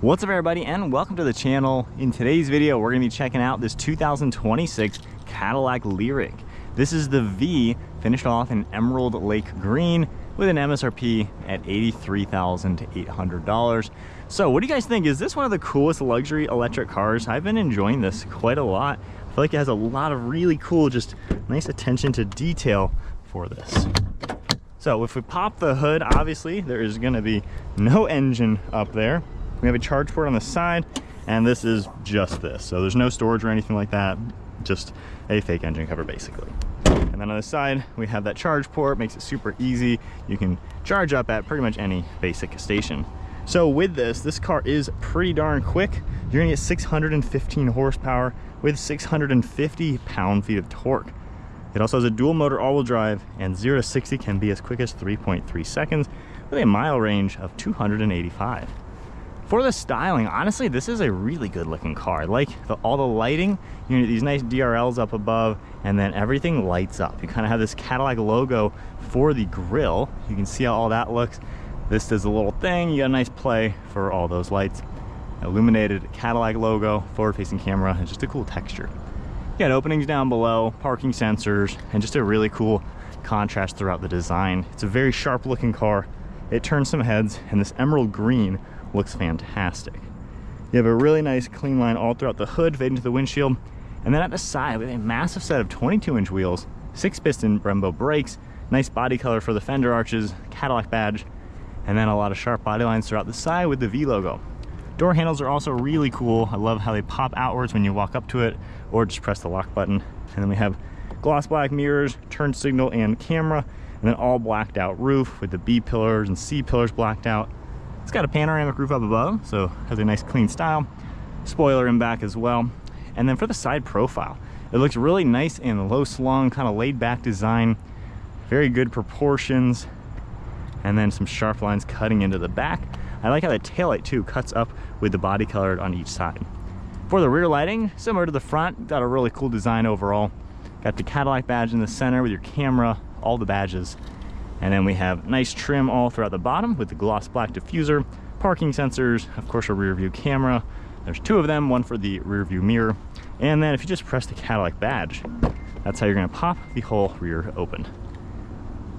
What's up everybody, and welcome to the channel. In today's video we're going to be checking out this 2026 Cadillac Lyriq. This is the V, finished off in emerald lake green with an MSRP at $83,800. So what do you guys think? Is this one of the coolest luxury electric cars? I've been enjoying this quite a lot. I feel like it has a lot of really cool, just nice attention to detail for this. So if we pop the hood, obviously there is going to be no engine up there. We have a charge port on the side, and this is just this. So there's no storage or anything like that, just a fake engine cover basically. And then on the side, we have that charge port, makes it super easy. You can charge up at pretty much any basic station. So with this car is pretty darn quick. You're gonna get 615 horsepower with 650 pound-feet of torque. It also has a dual motor all-wheel drive, and 0 to 60 can be as quick as 3.3 seconds with a mile range of 285. For the styling, honestly, this is a really good looking car. I like all the lighting. You get these nice DRLs up above, and then everything lights up. You kind of have this Cadillac logo for the grille. You can see how all that looks. This does a little thing. You got a nice play for all those lights. Illuminated Cadillac logo, forward-facing camera, and just a cool texture. You got openings down below, parking sensors, and just a really cool contrast throughout the design. It's a very sharp looking car. It turns some heads, and this emerald green looks fantastic. You have a really nice clean line all throughout the hood, fading to the windshield, and then at the side we have a massive set of 22-inch wheels, 6-piston Brembo brakes, nice body color for the fender arches, Cadillac badge, and then a lot of sharp body lines throughout the side with the V logo. Door handles are also really cool. I love how they pop outwards when you walk up to it or just press the lock button. And then we have gloss black mirrors, turn signal and camera, and then all blacked out roof with the B pillars and C pillars blacked out. It's got a panoramic roof up above, so has a nice clean style. Spoiler in back as well. And then for the side profile, it looks really nice and low slung, kind of laid back design, very good proportions, and then some sharp lines cutting into the back. I like how the taillight too cuts up with the body colored on each side. For the rear lighting, similar to the front, got a really cool design overall. Got the Cadillac badge in the center with your camera, all the badges. And then we have nice trim all throughout the bottom with the gloss black diffuser, parking sensors, of course a rear view camera. There's two of them, one for the rear view mirror. And then if you just press the Cadillac badge, that's how you're gonna pop the whole rear open.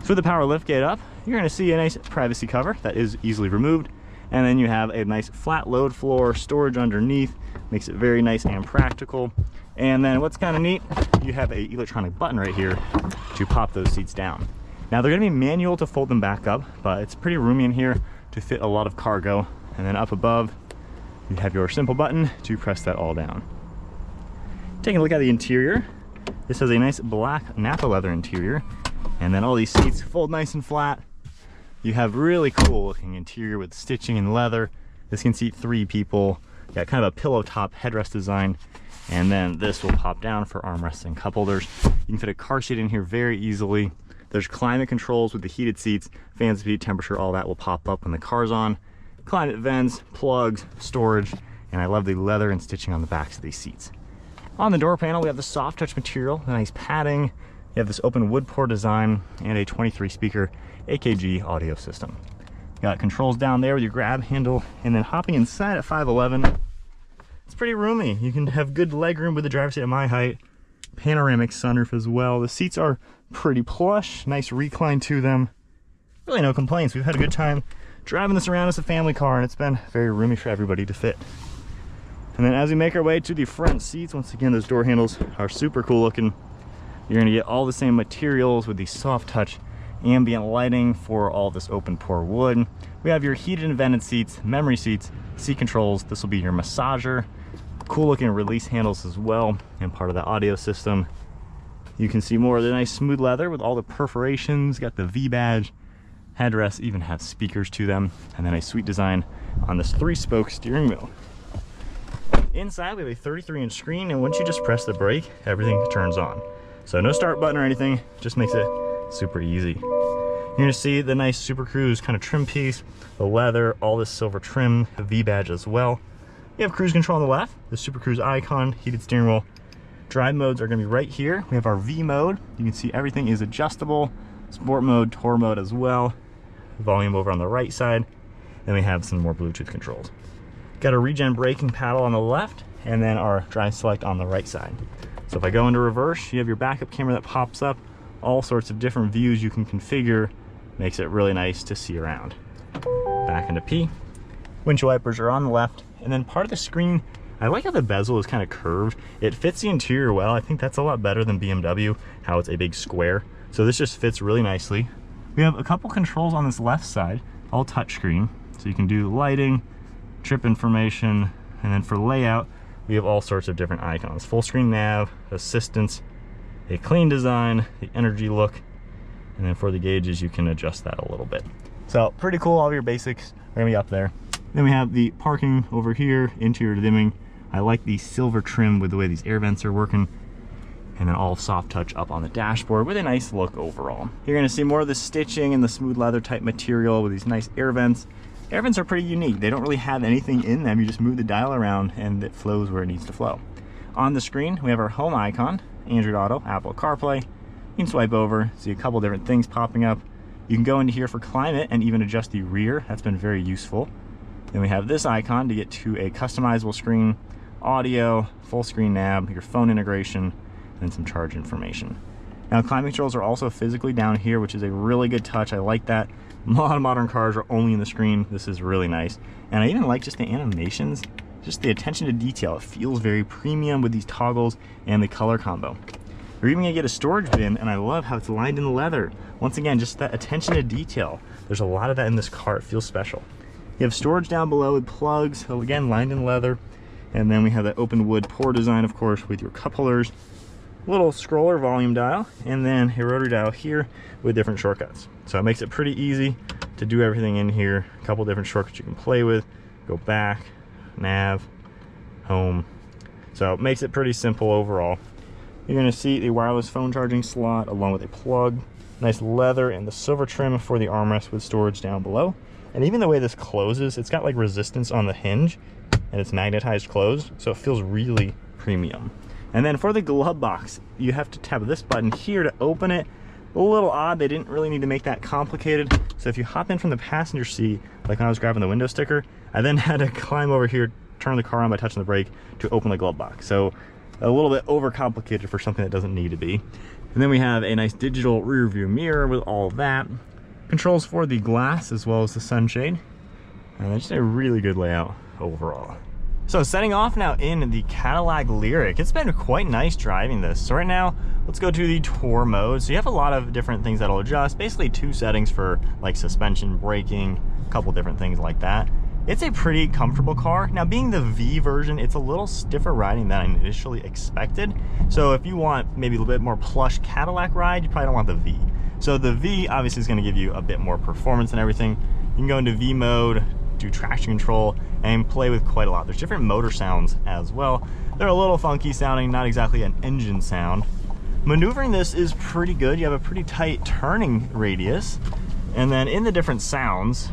So with the power lift gate up, you're gonna see a nice privacy cover that is easily removed. And then you have a nice flat load floor, storage underneath, makes it very nice and practical. And then what's kind of neat, you have a electronic button right here to pop those seats down. Now they're gonna be manual to fold them back up, but it's pretty roomy in here to fit a lot of cargo. And then up above, you have your simple button to press that all down. Taking a look at the interior, this has a nice black Napa leather interior, and then all these seats fold nice and flat. You have really cool looking interior with stitching and leather. This can seat 3 people. You got kind of a pillow top headrest design, and then this will pop down for armrests and cup holders. You can fit a car seat in here very easily. There's climate controls with the heated seats, fan speed, temperature, all that will pop up when the car's on. Climate vents, plugs, storage, and I love the leather and stitching on the backs of these seats. On the door panel, we have the soft touch material, the nice padding. You have this open wood pour design and a 23 speaker AKG audio system. You got controls down there with your grab handle, and then hopping inside at 5'11", it's pretty roomy. You can have good leg room with the driver's seat at my height. Panoramic sunroof as well. The seats are pretty plush, nice recline to them. Really no complaints. We've had a good time driving this around as a family car, and it's been very roomy for everybody to fit. And then as we make our way to the front seats, once again those door handles are super cool looking. You're gonna get all the same materials with the soft touch ambient lighting for all this open pore wood. We have your heated and vented seats, memory seats, seat controls. This will be your massager. Cool looking release handles as well, and part of the audio system. You can see more of the nice smooth leather with all the perforations. Got the V badge. Headrests even have speakers to them, and then a sweet design on this 3-spoke steering wheel. Inside we have a 33-inch screen, and once you just press the brake, everything turns on. So no start button or anything, just makes it super easy. You're gonna see the nice Super Cruise kind of trim piece, the leather, all this silver trim, the V badge as well. You have cruise control on the left, the Super Cruise icon, heated steering wheel. Drive modes are gonna be right here. We have our V mode. You can see everything is adjustable. Sport mode, tour mode as well. Volume over on the right side. Then we have some more Bluetooth controls. Got a regen braking paddle on the left, and then our drive select on the right side. So if I go into reverse, you have your backup camera that pops up, all sorts of different views you can configure. Makes it really nice to see around. Back into P. Windshield wipers are on the left, and then part of the screen, I like how the bezel is kind of curved. It fits the interior well. I think that's a lot better than BMW, how it's a big square. So this just fits really nicely. We have a couple controls on this left side, all touchscreen. So you can do lighting, trip information, and then for layout, we have all sorts of different icons. Full screen nav, assistance, a clean design, the energy look, and then for the gauges, you can adjust that a little bit. So pretty cool, all of your basics are gonna be up there. Then we have the parking over here, interior dimming. I like the silver trim with the way these air vents are working. And then all soft touch up on the dashboard with a nice look overall. You're gonna see more of the stitching and the smooth leather type material with these nice air vents. Air vents are pretty unique. They don't really have anything in them. You just move the dial around and it flows where it needs to flow. On the screen, we have our home icon, Android Auto, Apple CarPlay. You can swipe over, see a couple different things popping up. You can go into here for climate and even adjust the rear. That's been very useful. Then we have this icon to get to a customizable screen, audio, full screen nav, your phone integration, and some charge information. Now climate controls are also physically down here, which is a really good touch. I like that. A lot of modern cars are only in the screen. This is really nice. And I even like just the animations, just the attention to detail. It feels very premium with these toggles and the color combo. You're even gonna get a storage bin, and I love how it's lined in leather. Once again, just that attention to detail. There's a lot of that in this car. It feels special. You have storage down below with plugs, so again, lined in leather. And then we have that open wood pour design, of course, with your cup holders. Little scroller volume dial, and then a rotary dial here with different shortcuts. So it makes it pretty easy to do everything in here. A couple different shortcuts you can play with. Go back, nav, home. So it makes it pretty simple overall. You're gonna see the wireless phone charging slot along with a plug. Nice leather and the silver trim for the armrest with storage down below. And even the way this closes, it's got like resistance on the hinge and it's magnetized closed, so it feels really premium. And then for the glove box, you have to tap this button here to open it. A little odd, they didn't really need to make that complicated. So if you hop in from the passenger seat, like when I was grabbing the window sticker, I then had to climb over here, turn the car on by touching the brake to open the glove box. So a little bit overcomplicated for something that doesn't need to be. And then we have a nice digital rear view mirror with all of that. Controls for the glass as well as the sunshade. And just a really good layout overall. So setting off now in the Cadillac Lyriq. It's been quite nice driving this. So right now, let's go to the tour mode. So you have a lot of different things that'll adjust. Basically 2 settings for like suspension, braking, a couple different things like that. It's a pretty comfortable car. Now being the V version, it's a little stiffer riding than I initially expected. So if you want maybe a little bit more plush Cadillac ride, you probably don't want the V. So the V obviously is gonna give you a bit more performance and everything. You can go into V mode, do traction control, and play with quite a lot. There's different motor sounds as well. They're a little funky sounding, not exactly an engine sound. Maneuvering this is pretty good. You have a pretty tight turning radius. And then in the different sounds,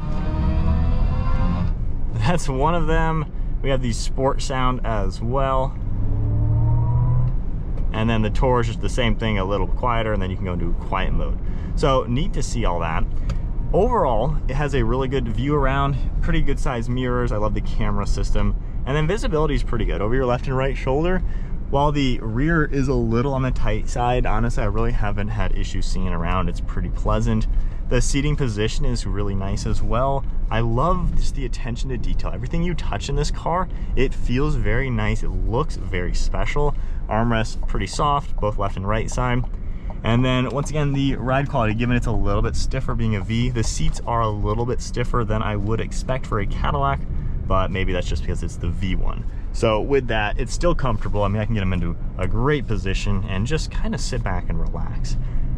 that's one of them. We have the sport sound as well. And then the tour is just the same thing, a little quieter, and then you can go into quiet mode. So neat to see all that. Overall, it has a really good view around, pretty good sized mirrors. I love the camera system. And then visibility is pretty good over your left and right shoulder. While the rear is a little on the tight side, honestly, I really haven't had issues seeing around. It's pretty pleasant. The seating position is really nice as well. I love just the attention to detail. Everything you touch in this car, it feels very nice. It looks very special. Armrests pretty soft, both left and right side. And then once again, the ride quality, given it's a little bit stiffer being a V, the seats are a little bit stiffer than I would expect for a Cadillac, but maybe that's just because it's the V one. So with that, it's still comfortable. I mean, I can get them into a great position and just kind of sit back and relax.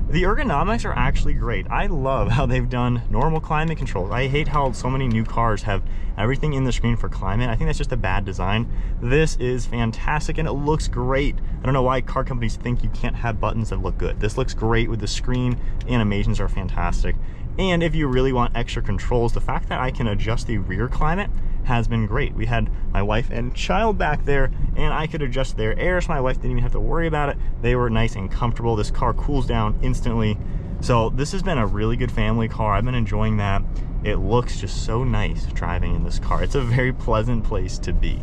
The ergonomics are actually great. I love how they've done normal climate controls. I hate how so many new cars have everything in the screen for climate. I think that's just a bad design. This is fantastic and it looks great. I don't know why car companies think you can't have buttons that look good. This looks great with the screen. Animations are fantastic. And if you really want extra controls, the fact that I can adjust the rear climate has been great. We had my wife and child back there and I could adjust their air so my wife didn't even have to worry about it. They were nice and comfortable. This car cools down instantly. So this has been a really good family car. I've been enjoying that. it looks just so nice driving in this car. It's a very pleasant place to be.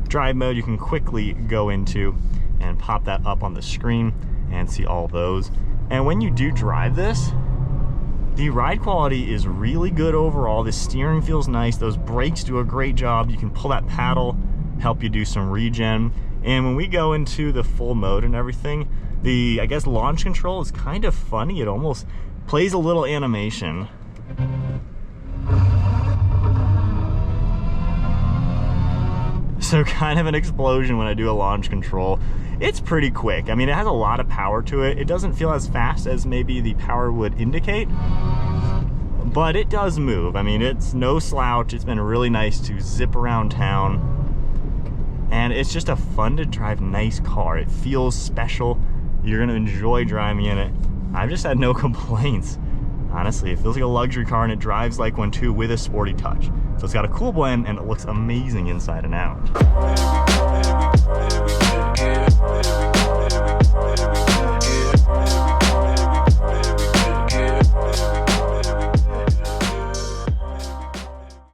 Drive mode you can quickly go into and pop that up on the screen and see all those. And when you do drive this, the ride quality is really good overall. The steering feels nice. Those brakes do a great job. You can pull that paddle, help you do some regen. And when we go into the full mode and everything, the, I guess, launch control is kind of funny. It almost plays a little animation. So kind of an explosion when I do a launch control. It's pretty quick. I mean, it has a lot of power to it. It doesn't feel as fast as maybe the power would indicate, but it does move. I mean, it's no slouch. It's been really nice to zip around town. And it's just a fun to drive nice car. It feels special. You're gonna enjoy driving in it. I've just had no complaints. Honestly, it feels like a luxury car and it drives like one too, with a sporty touch. So it's got a cool blend and it looks amazing inside and out.